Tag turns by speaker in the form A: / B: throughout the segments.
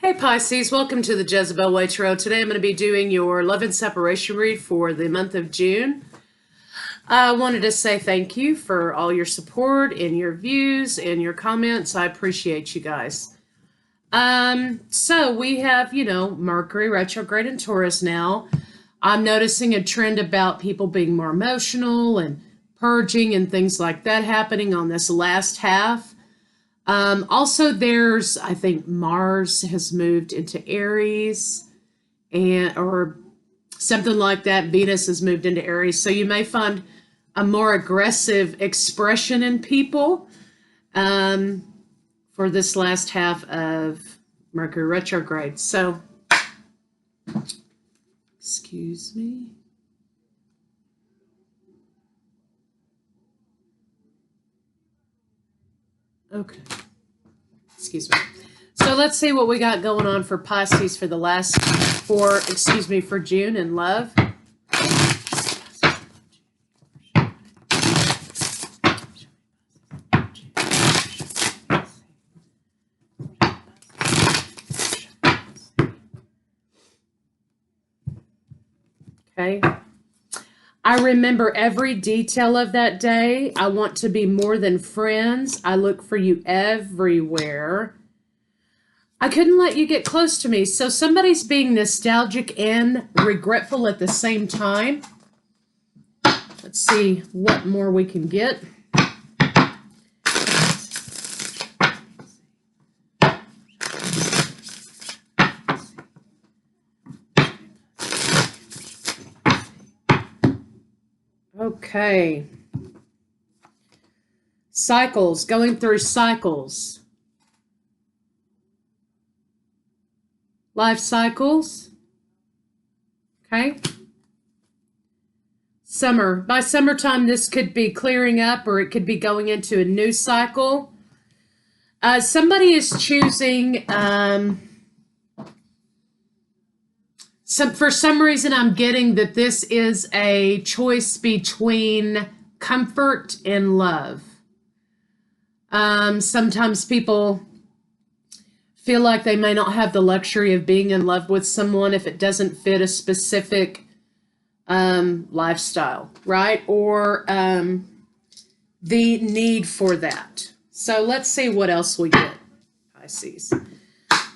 A: Hey Pisces, welcome to the Jezebel Way Tarot. Today I'm going to be doing your love and separation read for the month of June. I wanted to say thank you for all your support and your views and your comments. I appreciate you guys. So we have, Mercury retrograde in Taurus now. I'm noticing a trend about people being more emotional and purging and things like that happening on this last half. Also, I think Mars has moved into Aries or something like that. Venus has moved into Aries. So you may find a more aggressive expression in people for this last half of Mercury retrograde. So, excuse me. Okay. Excuse me. So let's see what we got going on for Pisces for for June in love. Okay. I remember every detail of that day. I want to be more than friends. I look for you everywhere. I couldn't let you get close to me. So somebody's being nostalgic and regretful at the same time. Let's see what more we can get. Okay. Cycles, going through cycles. Life cycles. Okay. Summer. By summertime, this could be clearing up or it could be going into a new cycle. Somebody is choosing... for some reason, I'm getting that this is a choice between comfort and love. Sometimes people feel like they may not have the luxury of being in love with someone if it doesn't fit a specific lifestyle, right? Or the need for that. So let's see what else we get, Pisces.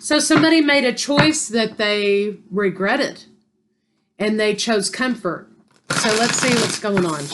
A: So somebody made a choice that they regretted, and they chose comfort. So let's see what's going on.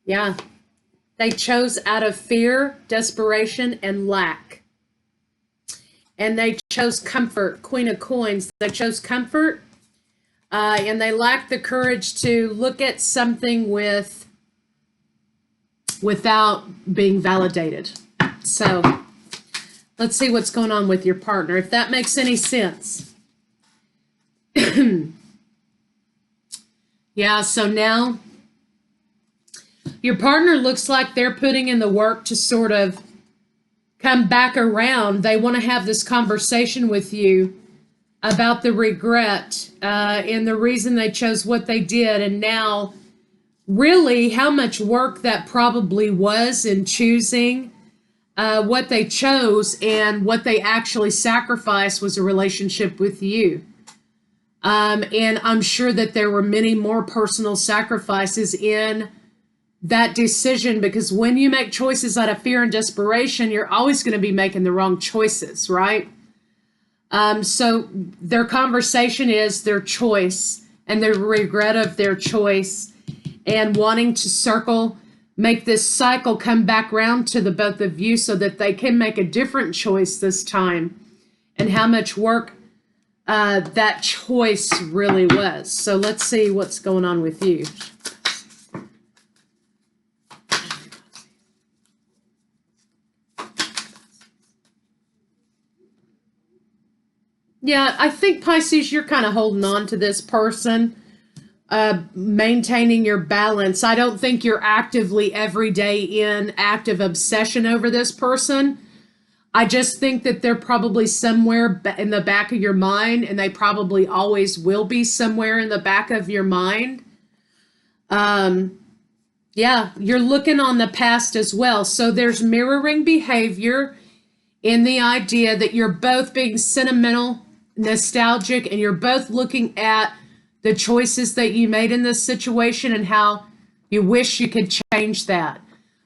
A: Yeah, they chose out of fear, desperation, and lack. And they chose comfort, Queen of Coins. They chose comfort, and they lacked the courage to look at something without being validated. So let's see what's going on with your partner, if that makes any sense. Yeah, so now your partner looks like they're putting in the work to sort of come back around. They want to have this conversation with you about the regret and the reason they chose what they did, and now really how much work that probably was in choosing what they chose, and what they actually sacrificed was a relationship with you. And I'm sure that there were many more personal sacrifices in that decision, because when you make choices out of fear and desperation, you're always going to be making the wrong choices, right? So their conversation is their choice and their regret of their choice, and wanting to make this cycle come back around to the both of you so that they can make a different choice this time, and how much work that choice really was. So let's see what's going on with you. Yeah, I think, Pisces, you're kind of holding on to this person. maintaining your balance. I don't think you're actively every day in active obsession over this person. I just think that they're probably somewhere in the back of your mind, and they probably always will be somewhere in the back of your mind. Yeah, you're looking on the past as well. So there's mirroring behavior in the idea that you're both being sentimental, nostalgic, and you're both looking at the choices that you made in this situation and how you wish you could change that.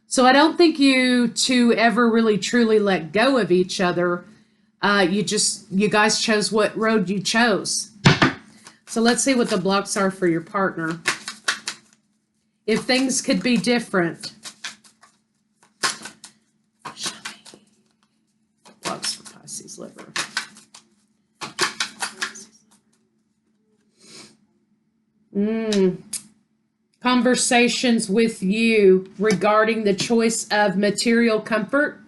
A: So I don't think you two ever really truly let go of each other. You guys chose what road you chose. So let's see what the blocks are for your partner. If things could be different. Show me. Blocks for Pisces liver. Conversations with you regarding the choice of material comfort.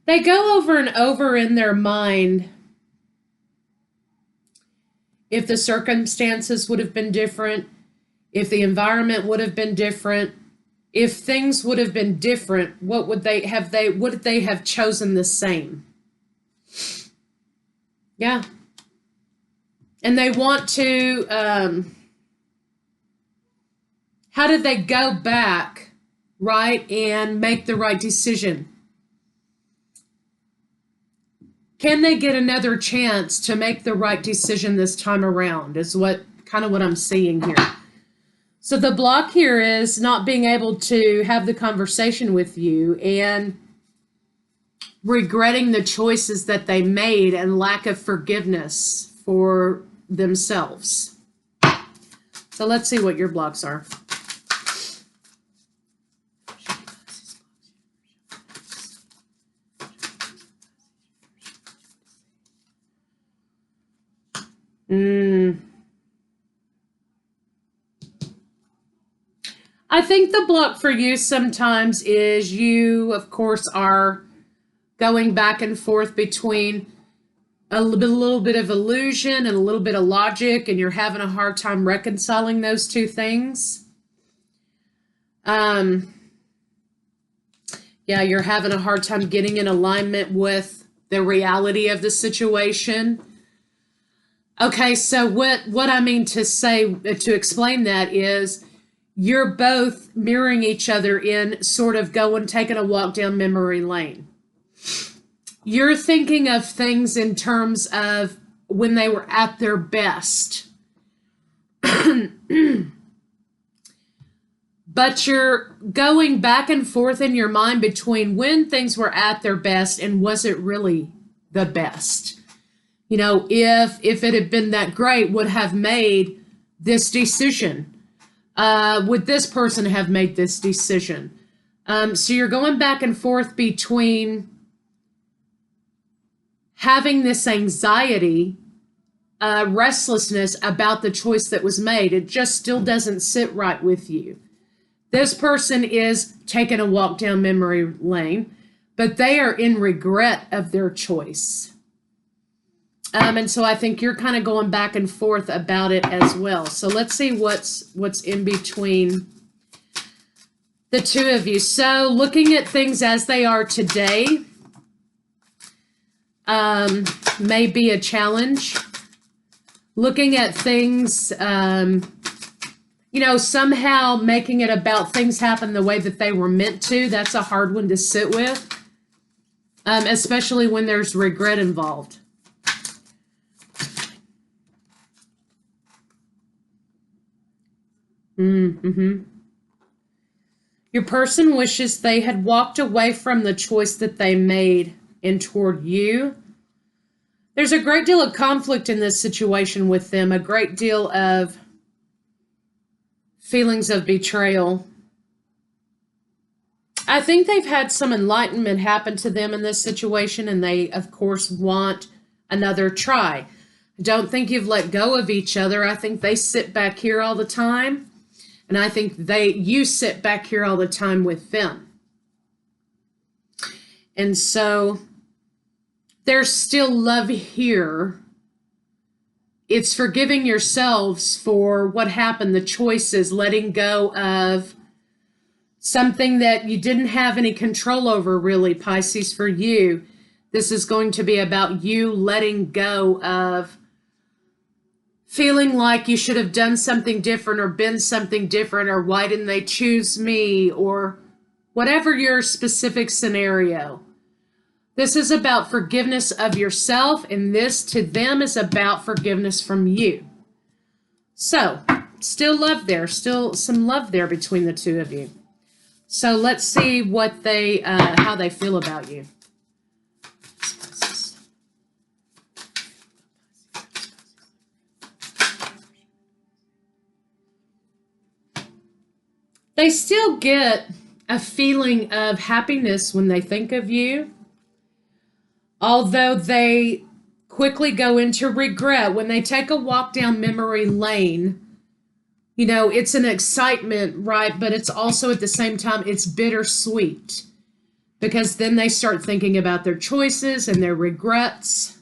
A: They go over and over in their mind if the circumstances would have been different, if the environment would have been different, if things would have been different, would they have chosen the same? Yeah. And they want to, how did they go back, right, and make the right decision? Can they get another chance to make the right decision this time around is what I'm seeing here. So the block here is not being able to have the conversation with you and regretting the choices that they made and lack of forgiveness for themselves. So let's see what your blocks are. I think the block for you sometimes is you, of course, are going back and forth between a little bit of illusion and a little bit of logic, and you're having a hard time reconciling those two things. Yeah, you're having a hard time getting in alignment with the reality of the situation. Okay, so what I mean to say, to explain that is you're both mirroring each other in sort of taking a walk down memory lane. You're thinking of things in terms of when they were at their best. But you're going back and forth in your mind between when things were at their best and was it really the best? You know, if it had been that great, would have made this decision. Would this person have made this decision? So you're going back and forth between having this anxiety, restlessness about the choice that was made. It just still doesn't sit right with you. This person is taking a walk down memory lane, but they are in regret of their choice. And so I think you're kind of going back and forth about it as well. So let's see what's in between the two of you. So looking at things as they are today may be a challenge. Looking at things, you know, somehow making it about things happen the way that they were meant to, that's a hard one to sit with, especially when there's regret involved. Your person wishes they had walked away from the choice that they made and toward you. There's a great deal of conflict in this situation with them, a great deal of feelings of betrayal. I think they've had some enlightenment happen to them in this situation, and they, of course, want another try. I don't think you've let go of each other. I think they sit back here all the time. And I think you sit back here all the time with them. And so there's still love here. It's forgiving yourselves for what happened, the choices, letting go of something that you didn't have any control over, really, Pisces, for you. This is going to be about you letting go of feeling like you should have done something different or been something different, or why didn't they choose me, or whatever your specific scenario. This is about forgiveness of yourself, and this to them is about forgiveness from you. So, still love there, still some love there between the two of you. So let's see what they, how they feel about you. They still get a feeling of happiness when they think of you, although they quickly go into regret. When they take a walk down memory lane, you know, it's an excitement, right? But it's also at the same time, it's bittersweet, because then they start thinking about their choices and their regrets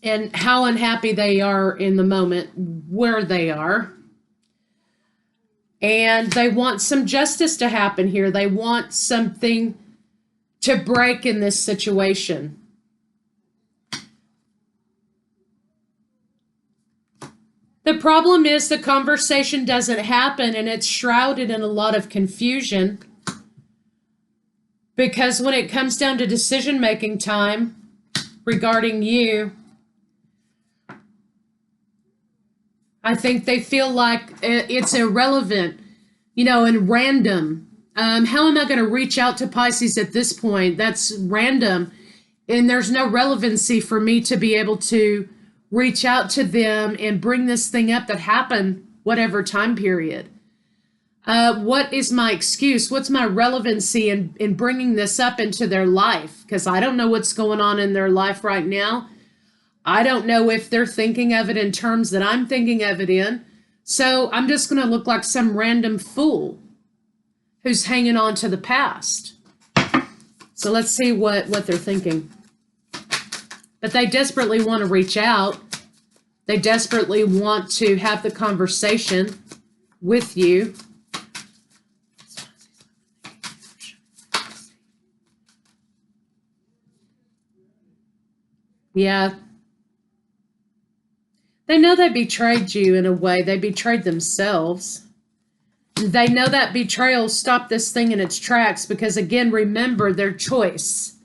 A: and how unhappy they are in the moment where they are. And they want some justice to happen here. They want something to break in this situation. The problem is the conversation doesn't happen, and it's shrouded in a lot of confusion, because when it comes down to decision-making time regarding you, I think they feel like it's irrelevant, you know, and random. How am I going to reach out to Pisces at this point? That's random. And there's no relevancy for me to be able to reach out to them and bring this thing up that happened, whatever time period. What is my excuse? What's my relevancy in bringing this up into their life? Because I don't know what's going on in their life right now. I don't know if they're thinking of it in terms that I'm thinking of it in. So I'm just going to look like some random fool who's hanging on to the past. So let's see what they're thinking. But they desperately want to reach out. They desperately want to have the conversation with you. Yeah. They know they betrayed you in a way. They betrayed themselves. They know that betrayal stopped this thing in its tracks because, again, remember their choice.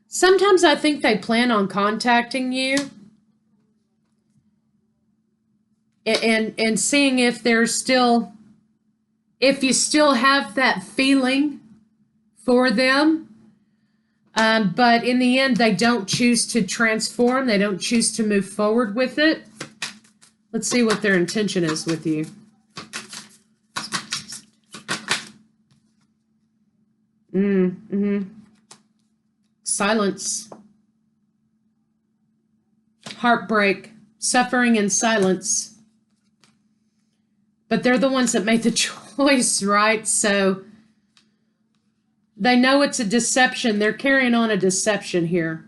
A: Sometimes I think they plan on contacting you and seeing if there's still, if you still have that feeling for them. But in the end, they don't choose to transform. They don't choose to move forward with it. Let's see what their intention is with you. Silence. Heartbreak. Suffering in silence. But they're the ones that made the choice, right? So they know it's a deception. They're carrying on a deception here.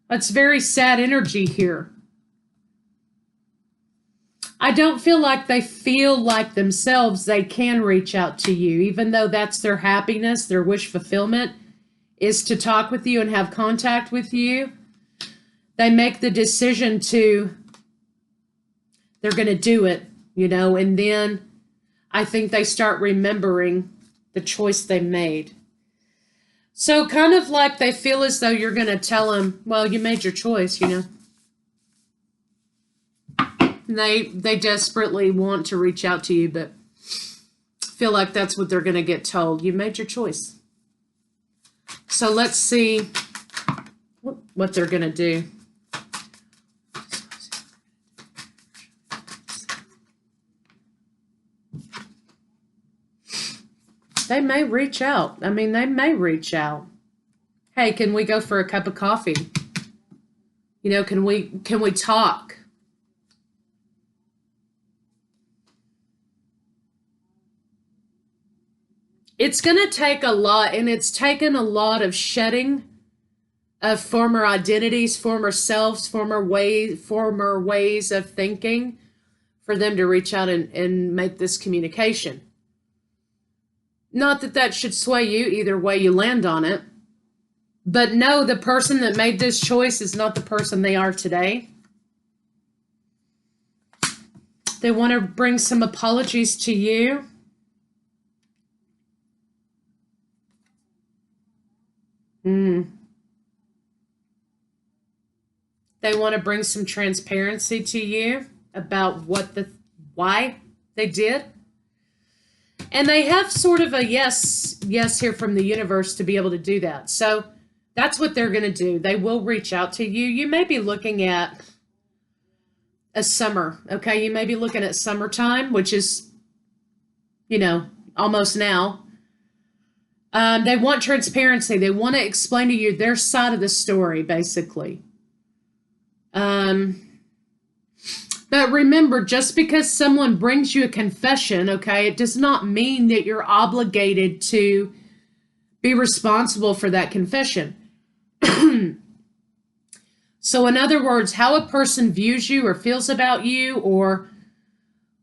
A: That's very sad energy here. I don't feel like they feel like themselves they can reach out to you, even though that's their happiness, their wish fulfillment is to talk with you and have contact with you. They make the decision to, they're going to do it, you know, and then I think they start remembering the choice they made. So kind of like they feel as though you're going to tell them, well, you made your choice, you know. And they desperately want to reach out to you, but feel like that's what they're going to get told. You made your choice. So let's see what they're going to do. They may reach out. I mean, they may reach out. Hey, can we go for a cup of coffee? You know, can we talk? It's going to take a lot, and it's taken a lot of shedding of former identities, former selves, former ways of thinking for them to reach out and make this communication. Not that that should sway you either way you land on it, but no, the person that made this choice is not the person they are today. They want to bring some apologies to you. They want to bring some transparency to you about why they did. And they have sort of a yes here from the universe to be able to do that. So that's what they're going to do. They will reach out to you. You may be looking at a summer, okay? You may be looking at summertime, which is, almost now. They want transparency. They want to explain to you their side of the story, basically. But remember, just because someone brings you a confession, okay, it does not mean that you're obligated to be responsible for that confession. So in other words, how a person views you or feels about you or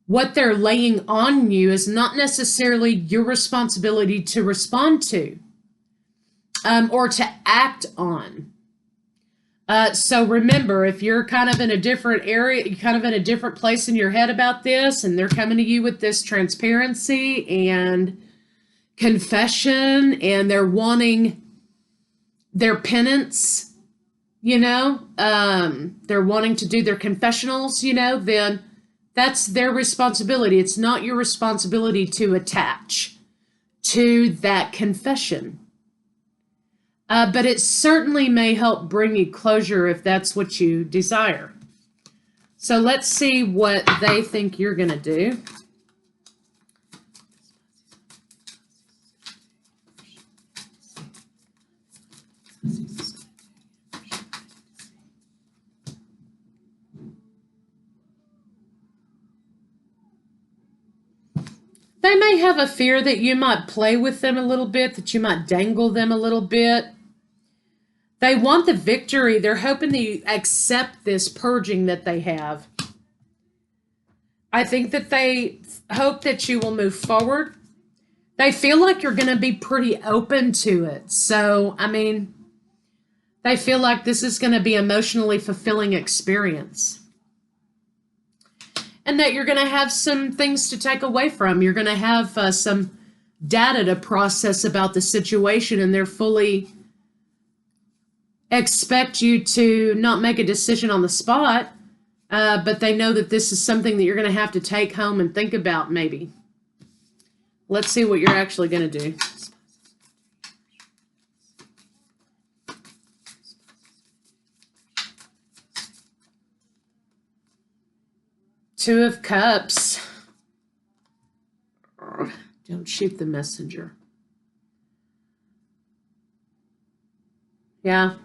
A: what they're laying on you is not necessarily your responsibility to respond to or to act on. So remember, if you're kind of in a different area, you're kind of in a different place in your head about this, and they're coming to you with this transparency and confession, and they're wanting their penance, they're wanting to do their confessionals, then that's their responsibility. It's not your responsibility to attach to that confession. But it certainly may help bring you closure if that's what you desire. So let's see what they think you're going to do. They may have a fear that you might play with them a little bit, that you might dangle them a little bit. They want the victory. They're hoping that you accept this purging that they have. I think that they hope that you will move forward. They feel like you're going to be pretty open to it. So, they feel like this is going to be an emotionally fulfilling experience. And that you're going to have some things to take away from. You're going to have some data to process about the situation, and they're fully expect you to not make a decision on the spot, but they know that this is something that you're going to have to take home and think about maybe. Let's see what you're actually going to do. Two of Cups. Don't shoot the messenger. Yeah.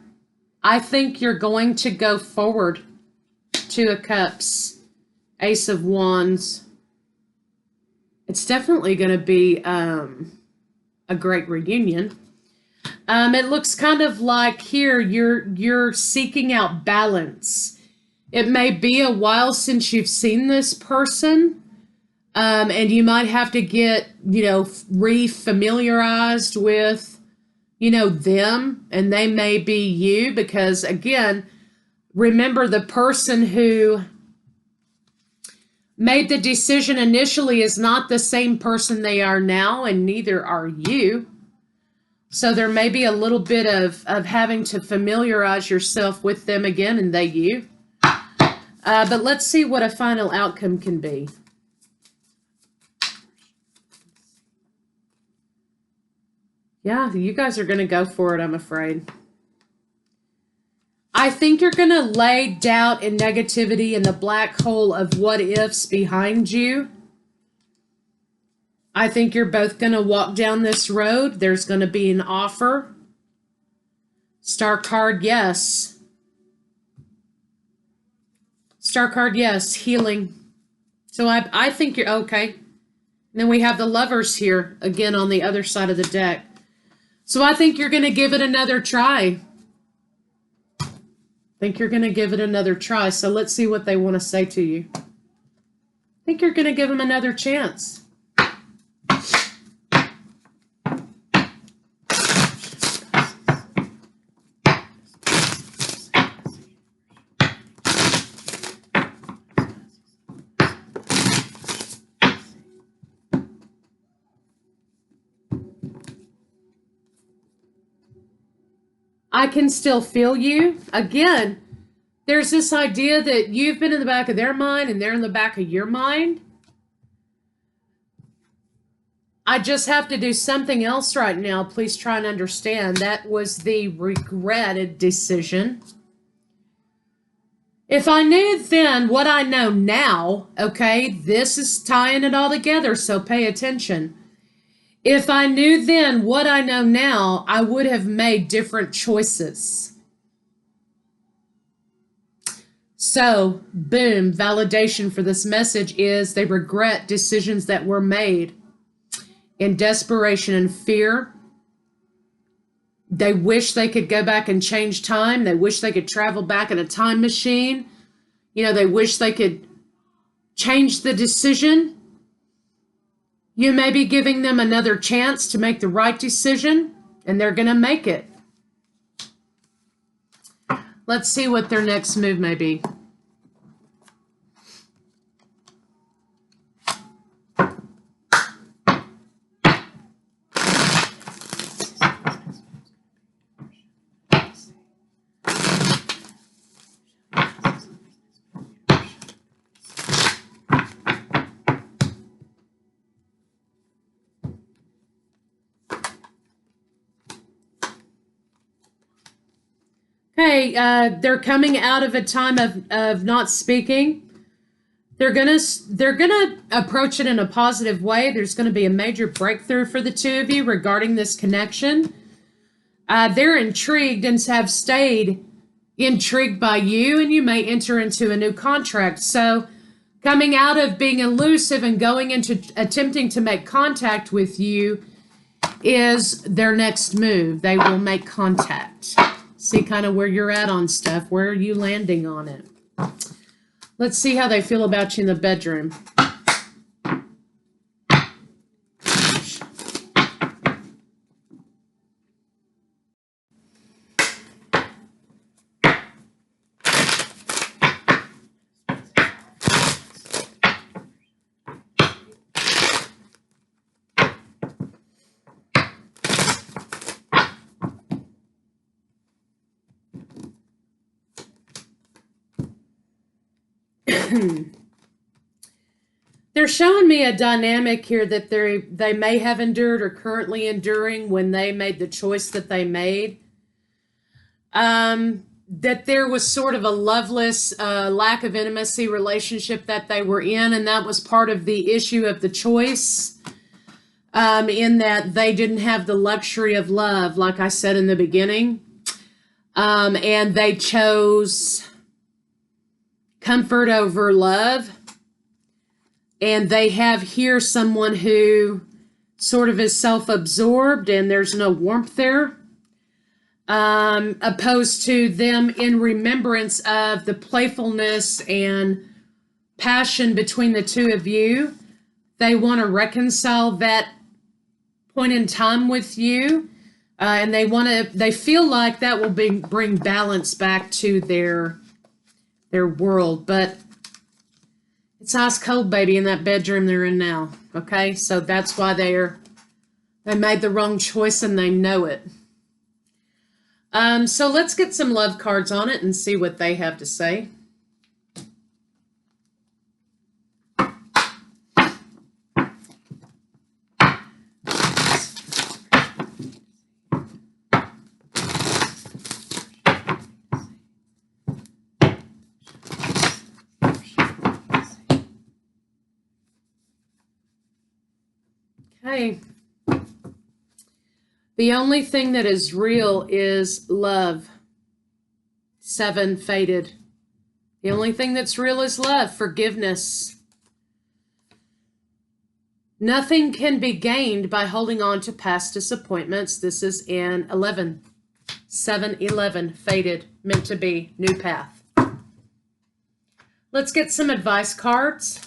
A: I think you're going to go forward. Two of Cups. Ace of Wands. It's definitely going to be a great reunion. It looks kind of like here you're seeking out balance. It may be a while since you've seen this person, and you might have to get, re-familiarized with, them, and they may be you, because, again, remember the person who made the decision initially is not the same person they are now, and neither are you. So there may be a little bit of having to familiarize yourself with them again, and they you. But let's see what a final outcome can be. Yeah, you guys are going to go for it, I'm afraid. I think you're going to lay doubt and negativity in the black hole of what ifs behind you. I think you're both going to walk down this road. There's going to be an offer. Star card, yes. Star card, yes. Healing. So I think you're okay. then we have the Lovers here, again, on the other side of the deck. So I think you're going to give it another try. So let's see what they want to say to you. I think you're going to give them another chance. I can still feel you. Again, there's this idea that you've been in the back of their mind and they're in the back of your mind. I just have to do something else right now. Please try and understand. That was the regretted decision. If I knew then what I know now, okay, this is tying it all together, so pay attention. If I knew then what I know now, I would have made different choices. So, boom, validation for this message is they regret decisions that were made in desperation and fear. They wish they could go back and change time. They wish they could travel back in a time machine. You know, they wish they could change the decision. You may be giving them another chance to make the right decision, and they're going to make it. Let's see what their next move may be. Okay, they're coming out of a time of not speaking. They're gonna approach it in a positive way. There's going to be a major breakthrough for the two of you regarding this connection. They're intrigued and have stayed intrigued by you, and you may enter into a new contract. So, coming out of being elusive and going into attempting to make contact with you is their next move. They will make contact. See kind of where you're at on stuff. Where are you landing on it? Let's see how they feel about you in the bedroom. They're showing me a dynamic here that they may have endured or currently enduring when they made the choice that they made. That there was sort of a loveless, lack of intimacy relationship that they were in, and that was part of the issue of the choice, in that they didn't have the luxury of love, like I said in the beginning, and they chose comfort over love. And they have here someone who sort of is self-absorbed and there's no warmth there, opposed to them in remembrance of the playfulness and passion between the two of you. They want to reconcile that point in time with you, and they feel like that will bring balance back to their world. But it's ice cold, baby, in that bedroom they're in now. Okay, so that's why they made the wrong choice and they know it. So let's get some love cards on it and see what they have to say. Okay. The only thing that is real is love. 7 faded. The only thing that's real is love, forgiveness. Nothing can be gained by holding on to past disappointments. This is in 11. 7-11, fated, meant to be, new path. Let's get some advice cards.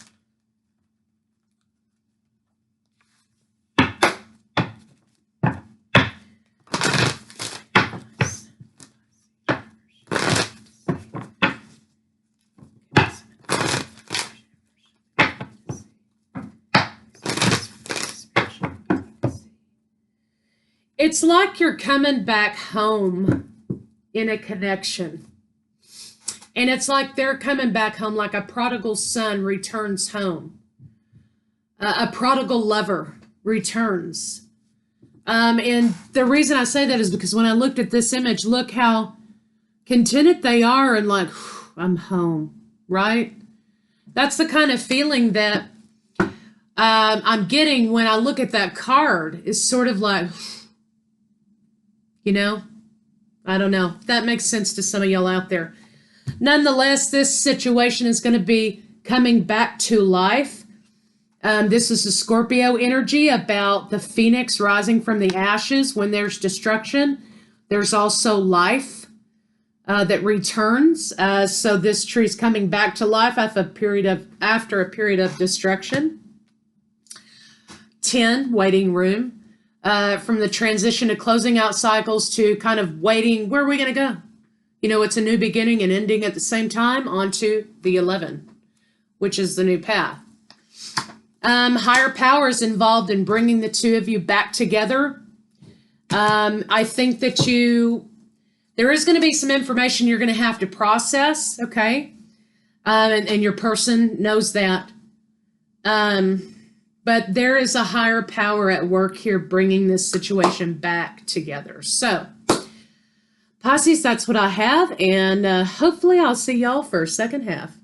A: It's like you're coming back home in a connection. And it's like they're coming back home like a prodigal son returns home. A prodigal lover returns. And the reason I say that is because when I looked at this image, look how contented they are and like, I'm home, right? That's the kind of feeling that I'm getting when I look at that card. It's sort of like, you know, I don't know. That makes sense to some of y'all out there. Nonetheless, this situation is going to be coming back to life. This is the Scorpio energy about the phoenix rising from the ashes. When there's destruction, there's also life that returns. So this tree is coming back to life after a period of destruction. 10, waiting room. From the transition to closing out cycles to kind of waiting, where are we going to go? You know, it's a new beginning and ending at the same time, onto the 11, which is the new path. Higher powers involved in bringing the two of you back together. I think that there is going to be some information you're going to have to process, okay? And your person knows that. But there is a higher power at work here bringing this situation back together. So, Pisces, that's what I have. And hopefully I'll see y'all for second half.